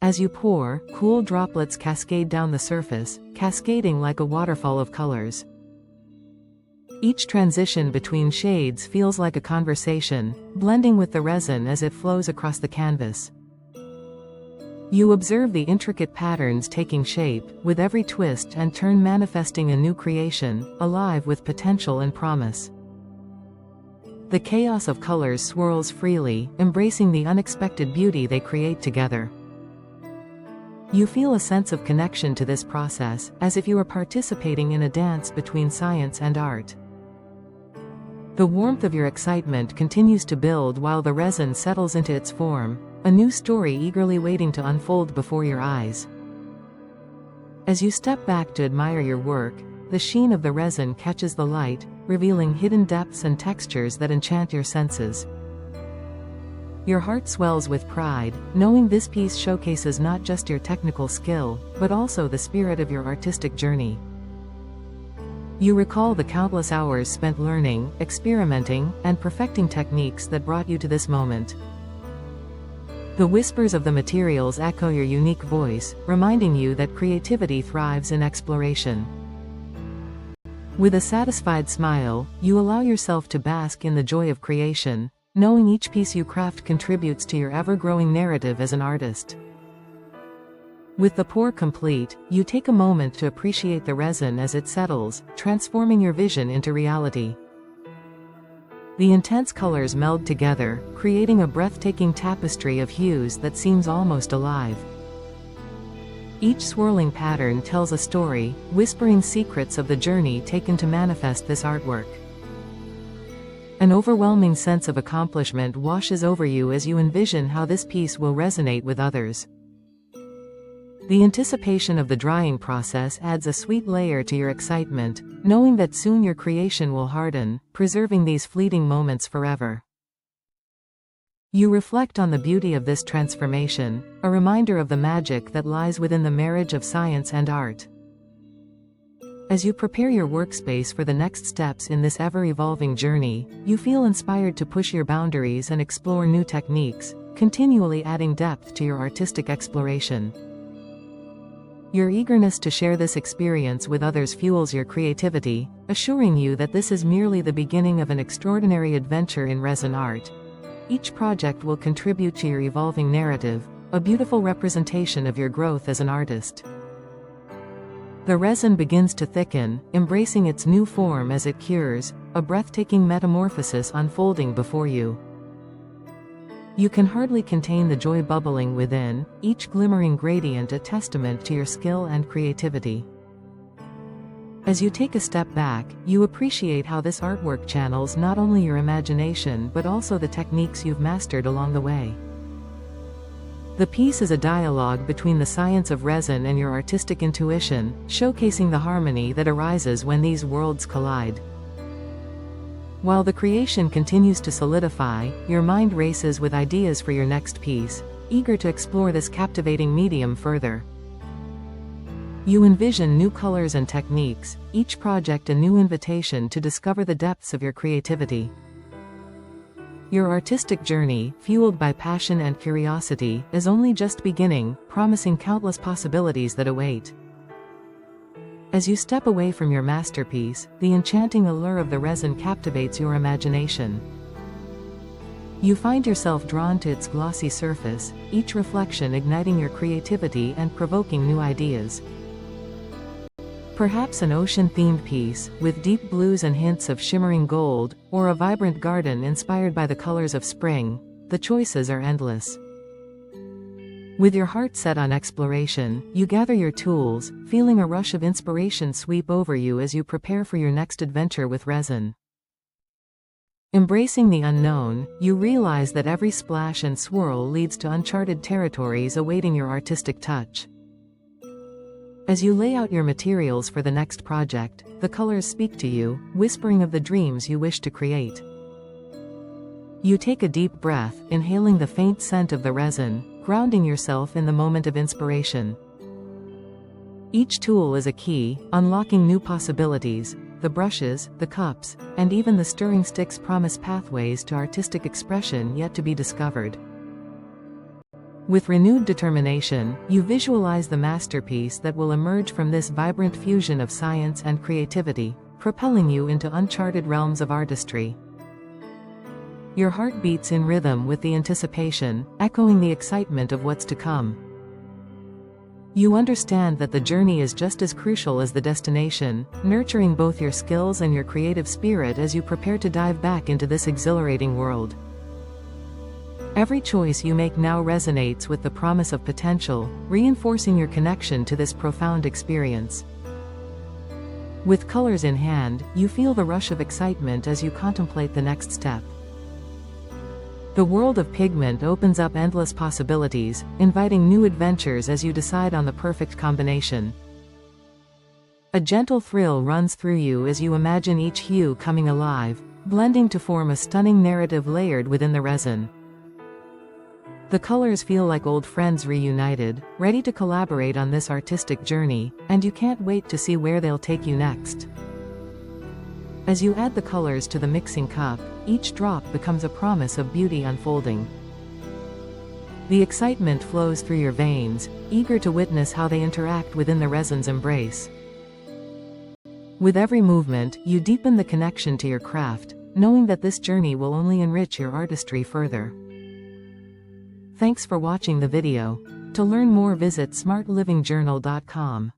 As you pour, cool droplets cascade down the surface, cascading like a waterfall of colors. Each transition between shades feels like a conversation, blending with the resin as it flows across the canvas. You observe the intricate patterns taking shape, with every twist and turn manifesting a new creation, alive with potential and promise. The chaos of colors swirls freely, embracing the unexpected beauty they create together. You feel a sense of connection to this process, as if you are participating in a dance between science and art. The warmth of your excitement continues to build while the resin settles into its form, a new story eagerly waiting to unfold before your eyes. As you step back to admire your work, the sheen of the resin catches the light, revealing hidden depths and textures that enchant your senses. Your heart swells with pride, knowing this piece showcases not just your technical skill, but also the spirit of your artistic journey. You recall the countless hours spent learning, experimenting, and perfecting techniques that brought you to this moment. The whispers of the materials echo your unique voice, reminding you that creativity thrives in exploration. With a satisfied smile, you allow yourself to bask in the joy of creation, knowing each piece you craft contributes to your ever-growing narrative as an artist. With the pour complete, you take a moment to appreciate the resin as it settles, transforming your vision into reality. The intense colors meld together, creating a breathtaking tapestry of hues that seems almost alive. Each swirling pattern tells a story, whispering secrets of the journey taken to manifest this artwork. An overwhelming sense of accomplishment washes over you as you envision how this piece will resonate with others. The anticipation of the drying process adds a sweet layer to your excitement, knowing that soon your creation will harden, preserving these fleeting moments forever. You reflect on the beauty of this transformation, a reminder of the magic that lies within the marriage of science and art. As you prepare your workspace for the next steps in this ever-evolving journey, you feel inspired to push your boundaries and explore new techniques, continually adding depth to your artistic exploration. Your eagerness to share this experience with others fuels your creativity, assuring you that this is merely the beginning of an extraordinary adventure in resin art. Each project will contribute to your evolving narrative, a beautiful representation of your growth as an artist. The resin begins to thicken, embracing its new form as it cures, a breathtaking metamorphosis unfolding before you. You can hardly contain the joy bubbling within, each glimmering gradient a testament to your skill and creativity. As you take a step back, you appreciate how this artwork channels not only your imagination but also the techniques you've mastered along the way. The piece is a dialogue between the science of resin and your artistic intuition, showcasing the harmony that arises when these worlds collide. While the creation continues to solidify, your mind races with ideas for your next piece, eager to explore this captivating medium further. You envision new colors and techniques, each project a new invitation to discover the depths of your creativity. Your artistic journey, fueled by passion and curiosity, is only just beginning, promising countless possibilities that await. As you step away from your masterpiece, the enchanting allure of the resin captivates your imagination. You find yourself drawn to its glossy surface, each reflection igniting your creativity and provoking new ideas. Perhaps an ocean-themed piece, with deep blues and hints of shimmering gold, or a vibrant garden inspired by the colors of spring, the choices are endless. With your heart set on exploration, you gather your tools, feeling a rush of inspiration sweep over you as you prepare for your next adventure with resin. Embracing the unknown, you realize that every splash and swirl leads to uncharted territories awaiting your artistic touch. As you lay out your materials for the next project, the colors speak to you, whispering of the dreams you wish to create. You take a deep breath, inhaling the faint scent of the resin, grounding yourself in the moment of inspiration. Each tool is a key, unlocking new possibilities. The brushes, the cups, and even the stirring sticks promise pathways to artistic expression yet to be discovered. With renewed determination, you visualize the masterpiece that will emerge from this vibrant fusion of science and creativity, propelling you into uncharted realms of artistry. Your heart beats in rhythm with the anticipation, echoing the excitement of what's to come. You understand that the journey is just as crucial as the destination, nurturing both your skills and your creative spirit as you prepare to dive back into this exhilarating world. Every choice you make now resonates with the promise of potential, reinforcing your connection to this profound experience. With colors in hand, you feel the rush of excitement as you contemplate the next step. The world of pigment opens up endless possibilities, inviting new adventures as you decide on the perfect combination. A gentle thrill runs through you as you imagine each hue coming alive, blending to form a stunning narrative layered within the resin. The colors feel like old friends reunited, ready to collaborate on this artistic journey, and you can't wait to see where they'll take you next. As you add the colors to the mixing cup, each drop becomes a promise of beauty unfolding. The excitement flows through your veins, eager to witness how they interact within the resin's embrace. With every movement, you deepen the connection to your craft, knowing that this journey will only enrich your artistry further. Thanks for watching the video. To learn more, visit smartlivingjournal.com.